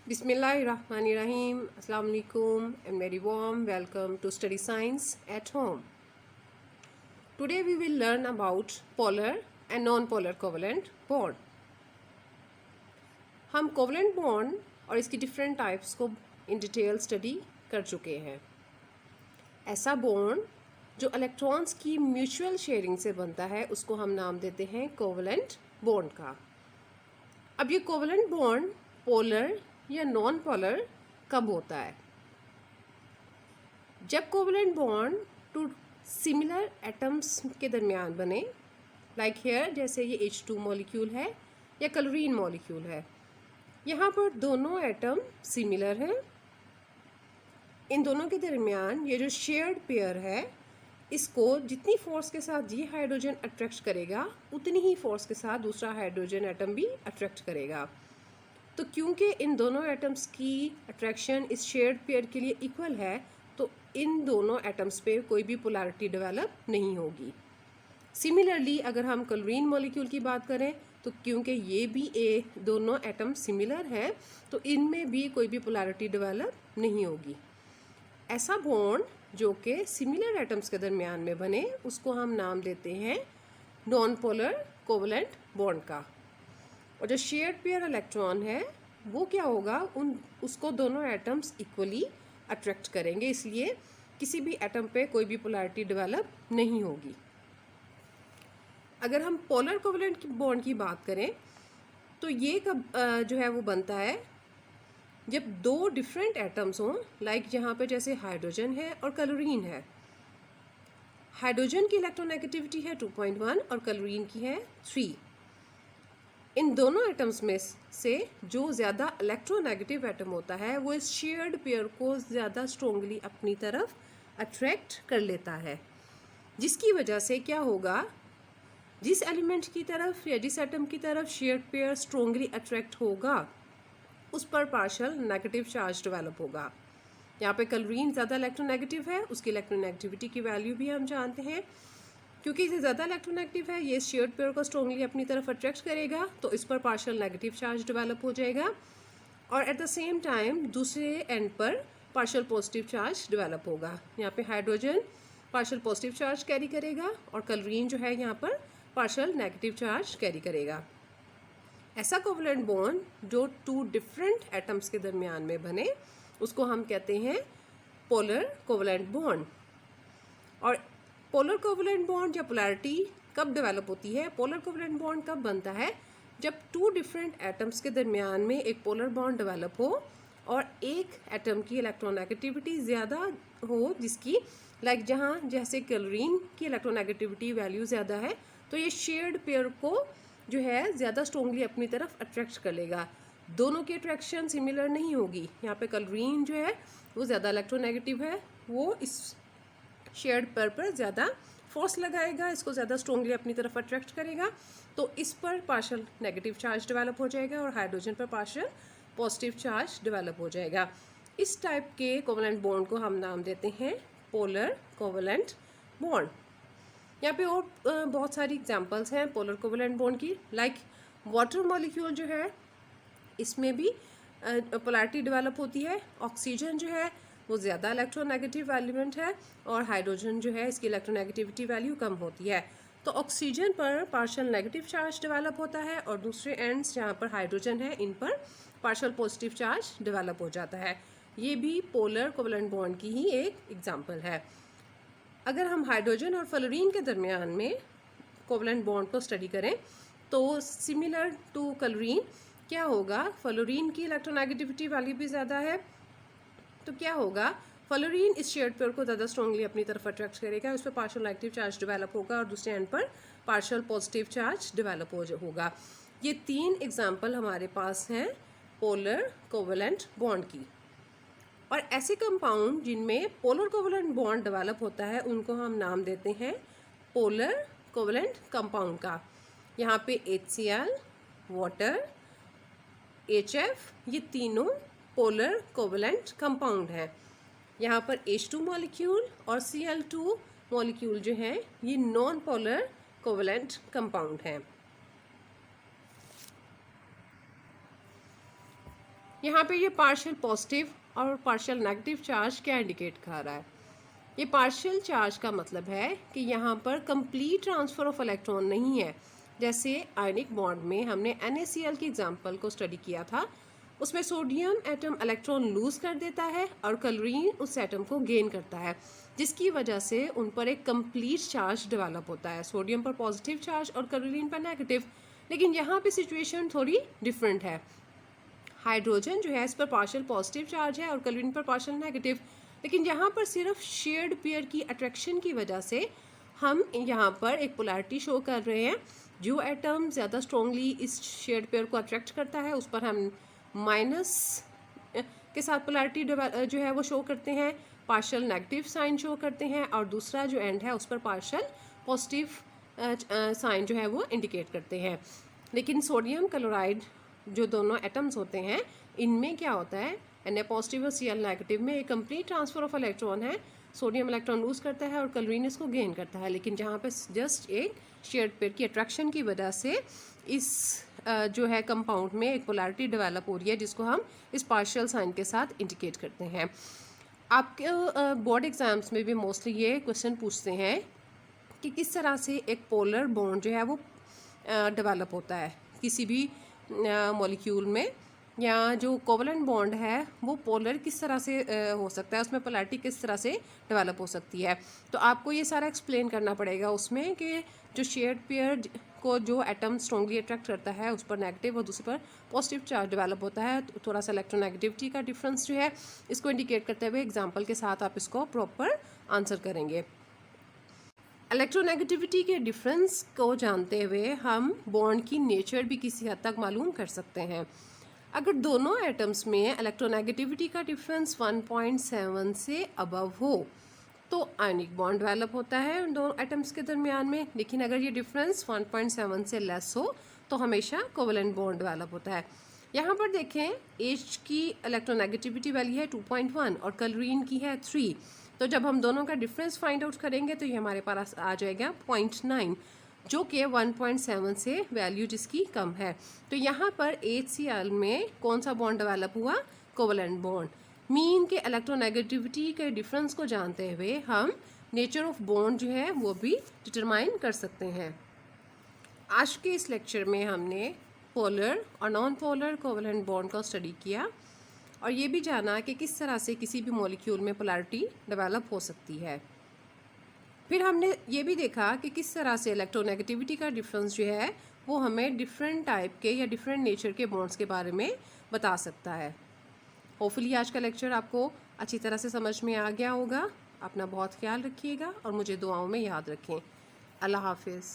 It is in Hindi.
Bismillahirrahmanirrahim. Assalamu alaikum and very warm welcome to Study Science at Home. Today we will learn about polar and non-polar covalent bond. हम कोवलेंट बॉन्ड और इसकी डिफरेंट टाइप्स को इन डिटेल स्टडी कर चुके हैं. ऐसा बॉन्ड जो इलेक्ट्रॉन्स की म्यूचुअल शेयरिंग से बनता है उसको हम नाम देते हैं कोवलेंट बॉन्ड का. अब ये कोवलेंट बॉन्ड पोलर या नॉन पोलर कब होता है? जब covalent bond two similar atoms के दरमियान बने, लाइक हेयर जैसे ये H2 मॉलिक्यूल है या क्लोरीन मॉलिक्यूल है. यहाँ पर दोनों एटम सिमिलर हैं. इन दोनों के दरमियान ये जो शेयर्ड पेयर है, इसको जितनी फोर्स के साथ ये हाइड्रोजन अट्रैक्ट करेगा उतनी ही फोर्स के साथ दूसरा हाइड्रोजन एटम भी अट्रैक्ट करेगा. तो क्योंकि इन दोनों एटम्स की अट्रैक्शन इस शेयर्ड पेयर के लिए इक्वल है, तो इन दोनों एटम्स पे कोई भी पोलैरिटी डेवलप नहीं होगी. सिमिलरली अगर हम क्लोरीन मॉलिक्यूल की बात करें तो क्योंकि ये भी दोनों एटम सिमिलर हैं, तो इनमें भी कोई भी पोलैरिटी डेवलप नहीं होगी. ऐसा बॉन्ड जो कि सिमिलर एटम्स के दरमियान में बने उसको हम नाम देते हैं नॉन पोलर कोवलेंट बॉन्ड का. और जो शेयर्ड पेयर इलेक्ट्रॉन है वो क्या होगा, उसको दोनों एटम्स इक्वली अट्रैक्ट करेंगे, इसलिए किसी भी एटम पे कोई भी पोलैरिटी डेवलप नहीं होगी. अगर हम पोलर कोवलेंट बॉन्ड की बात करें तो ये कब जो है वो बनता है जब दो डिफरेंट एटम्स हों, लाइक यहाँ पे जैसे हाइड्रोजन है और क्लोरीन है. हाइड्रोजन की इलेक्ट्रोनेगेटिविटी है 2.1 और क्लोरीन की है 3. इन दोनों एटम्स में से जो ज़्यादा इलेक्ट्रोनेगेटिव एटम होता है वो इस शेयर्ड पेयर को ज़्यादा स्ट्रोंगली अपनी तरफ अट्रैक्ट कर लेता है, जिसकी वजह से क्या होगा, जिस एलिमेंट की तरफ या जिस एटम की तरफ शेयर्ड पेयर स्ट्रोंगली अट्रैक्ट होगा उस पर पार्शियल नेगेटिव चार्ज डेवलप होगा. यहाँ पे क्लोरीन ज़्यादा इलेक्ट्रोनेगेटिव है, उसकी इलेक्ट्रोनेगेटिविटी की वैल्यू भी हम जानते हैं. क्योंकि ये ज़्यादा इलेक्ट्रोनेगेटिव है, ये शेयर्ड पेयर को स्ट्रोंगली अपनी तरफ अट्रैक्ट करेगा, तो इस पर पार्शियल नेगेटिव चार्ज डेवलप हो जाएगा. और एट द सेम टाइम दूसरे एंड पर पार्शियल पॉजिटिव चार्ज डेवलप होगा. यहाँ पे hydrogen partial positive charge carry करेगा और क्लोरीन जो है यहाँ पर पार्शियल नेगेटिव चार्ज कैरी करेगा. ऐसा कोवलेंट बॉन्ड जो टू डिफरेंट एटम्स के दरमियान में बने उसको हम कहते हैं पोलर कोवलेंट बॉन्ड. और पोलर कोवलेंट बॉन्ड या पोलैरिटी कब डेवलप होती है? पोलर कोवलेंट बॉन्ड कब बनता है? जब टू डिफरेंट एटम्स के दरमियान में एक पोलर बॉन्ड डेवलप हो और एक एटम की इलेक्ट्रोनेगेटिविटी ज़्यादा हो, जिसकी लाइक जहाँ जैसे क्लोरीन की इलेक्ट्रोनेगेटिविटी वैल्यू ज़्यादा है, तो ये शेयर्ड पेयर को जो है ज़्यादा स्ट्रोंगली अपनी तरफ अट्रैक्ट कर लेगा. दोनों की अट्रैक्शन सिमिलर नहीं होगी. यहाँ पे क्लोरीन जो है वो ज़्यादा इलेक्ट्रोनेगेटिव है, वो इस शेयर्ड पेयर पर ज़्यादा फोर्स लगाएगा, इसको ज़्यादा स्ट्रोंगली अपनी तरफ अट्रैक्ट करेगा, तो इस पर पार्शियल नेगेटिव चार्ज डेवलप हो जाएगा और हाइड्रोजन पर पार्शियल पॉजिटिव चार्ज डेवलप हो जाएगा. इस टाइप के कोवलेंट बॉन्ड को हम नाम देते हैं पोलर कोवलेंट बॉन्ड. यहाँ पे और बहुत सारी एग्जांपल्स हैं पोलर कोवलेंट बॉन्ड की, लाइक वाटर मॉलिक्यूल जो है इसमें भी पोलैरिटी डेवलप होती है. ऑक्सीजन जो है वो ज़्यादा इलेक्ट्रोनेगेटिव एलिमेंट है और हाइड्रोजन जो है इसकी इलेक्ट्रोनेगेटिविटी वैल्यू कम होती है, तो ऑक्सीजन पर पार्शियल नेगेटिव चार्ज डेवलप होता है और दूसरे एंड्स जहाँ पर हाइड्रोजन है इन पर पार्शियल पॉजिटिव चार्ज डेवलप हो जाता है. ये भी पोलर कोवलेंट बॉन्ड की ही एक एग्जांपल है. अगर हम हाइड्रोजन और फ्लोरीन के दरमियान में कोवलेंट बॉन्ड को स्टडी करें तो सिमिलर टू क्लोरीन क्या होगा, फ्लोरीन की इलेक्ट्रोनेगेटिविटी वैल्यू भी ज़्यादा है, तो क्या होगा, फ्लोरीन इस शेयर्ड पेयर को ज़्यादा स्ट्रांगली अपनी तरफ अट्रैक्ट करेगा, उस पर पार्शियल नेगेटिव चार्ज डेवलप होगा और दूसरे एंड पर पार्शियल पॉजिटिव चार्ज डेवलप होगा. ये 3 एग्जांपल हमारे पास हैं पोलर कोवलेंट बॉन्ड की. और ऐसे कंपाउंड जिनमें पोलर कोवलेंट बॉन्ड डेवलप होता है उनको हम नाम देते हैं पोलर कोवलेंट कंपाउंड का. यहाँ पे HCl, वाटर, HF ये तीनों पोलर कोवलेंट कंपाउंड है. यहाँ पर H2 मॉलिक्यूल और Cl2 मॉलिक्यूल जो हैं ये नॉन पोलर कोवलेंट कंपाउंड हैं. यहाँ पे ये पार्शियल पॉजिटिव और पार्शियल नेगेटिव चार्ज क्या इंडिकेट कर रहा है? ये पार्शियल चार्ज का मतलब है कि यहाँ पर कंप्लीट ट्रांसफ़र ऑफ इलेक्ट्रॉन नहीं है। जैसे आयनिक बॉन्ड में हमने NaCl की एग्जांपल को स्टडी किया था, उसमें सोडियम एटम इलेक्ट्रॉन लूज कर देता है और क्लोरीन उस एटम को गेन करता है, जिसकी वजह से उन पर एक कंप्लीट चार्ज डेवलप होता है, सोडियम पर पॉजिटिव चार्ज और क्लोरीन पर नेगेटिव। लेकिन यहाँ पे सिचुएशन थोड़ी डिफरेंट है। हाइड्रोजन जो है इस पर पार्शियल पॉजिटिव चार्ज है और क्लोरीन पर पार्शियल नेगेटिव, लेकिन यहाँ पर सिर्फ शेयर्ड पेयर की अट्रैक्शन की वजह से हम यहाँ पर एक पोलैरिटी शो कर रहे हैं। जो एटम ज़्यादा स्ट्रॉन्गली इस शेयर्ड पेयर को अट्रैक्ट करता है उस पर हम माइनस के साथ पोलैरिटी जो है वो शो करते हैं, पार्शियल नेगेटिव साइन शो करते हैं, और दूसरा जो एंड है उस पर पार्शियल पॉजिटिव साइन जो है वो इंडिकेट करते हैं। लेकिन सोडियम क्लोराइड जो दोनों एटम्स होते हैं, इनमें क्या होता है, Na पॉजिटिव और Cl नेगेटिव में एक कंप्लीट ट्रांसफ़र ऑफ इलेक्ट्रॉन है। सोडियम इलेक्ट्रॉन लूज करता है और क्लोरीन इसको गेन करता है, लेकिन जहाँ पे जस्ट एक शेयर्ड पेयर की अट्रैक्शन की वजह से इस जो है कंपाउंड में एक पोलैरिटी डेवलप हो रही है, जिसको हम इस पार्शियल साइन के साथ इंडिकेट करते हैं। आपके बोर्ड एग्जाम्स में भी मोस्टली ये क्वेश्चन पूछते हैं कि किस तरह से एक पोलर बॉन्ड जो है वो डेवलप होता है किसी भी मॉलिक्यूल में, या जो कोवलेंट बॉन्ड है वो पोलर किस तरह से हो सकता है, उसमें पोलैरिटी किस तरह से डेवलप हो सकती है। तो आपको ये सारा एक्सप्लेन करना पड़ेगा उसमें कि जो शेयर्ड पेयर को जो एटम स्ट्रॉन्गली अट्रैक्ट करता है उस पर नेगेटिव और दूसरे पर पॉजिटिव चार्ज डेवलप होता है। तो थोड़ा सा इलेक्ट्रोनेगेटिविटी का डिफरेंस जो है इसको इंडिकेट करते हुए एग्जाम्पल के साथ आप इसको प्रॉपर आंसर करेंगे। इलेक्ट्रोनेगेटिविटी के डिफरेंस को जानते हुए हम बॉन्ड की नेचर भी किसी हद तक मालूम कर सकते हैं। अगर दोनों एटम्स में इलेक्ट्रोनेगेटिविटी का डिफरेंस 1.7 से अबव हो तो आयनिक बॉन्ड डेवलप होता है उन दोनों एटम्स के दरमियान में, लेकिन अगर ये डिफरेंस 1.7 से लेस हो तो हमेशा कोवलेंट बॉन्ड डेवलप होता है। यहाँ पर देखें H की इलेक्ट्रोनेगेटिविटी वैल्यू है 2.1 और क्लोरीन की है 3, तो जब हम दोनों का डिफरेंस फाइंड आउट करेंगे तो ये हमारे पास आ जाएगा 0.9, जो कि 1.7 से वैल्यू जिसकी कम है। तो यहाँ पर HCl में कौन सा बॉन्ड डेवलप हुआ, कोवलेंट बॉन्ड। मीन के इलेक्ट्रोनेगेटिविटी के डिफरेंस को जानते हुए हम नेचर ऑफ बॉन्ड जो है वो भी डिटरमाइन कर सकते हैं। आज के इस लेक्चर में हमने पोलर और नॉन पोलर कोवलेंट बॉन्ड का स्टडी किया और ये भी जाना कि किस तरह से किसी भी मॉलिक्यूल में पोलैरिटी डेवलप हो सकती है। फिर हमने ये भी देखा कि किस तरह से इलेक्ट्रोनेगेटिविटी का डिफरेंस जो है वो हमें डिफरेंट टाइप के या डिफरेंट नेचर के बॉन्ड्स के बारे में बता सकता है। होपफुली आज का लेक्चर आपको अच्छी तरह से समझ में आ गया होगा। अपना बहुत ख्याल रखिएगा और मुझे दुआओं में याद रखें। अल्लाह हाफिज़।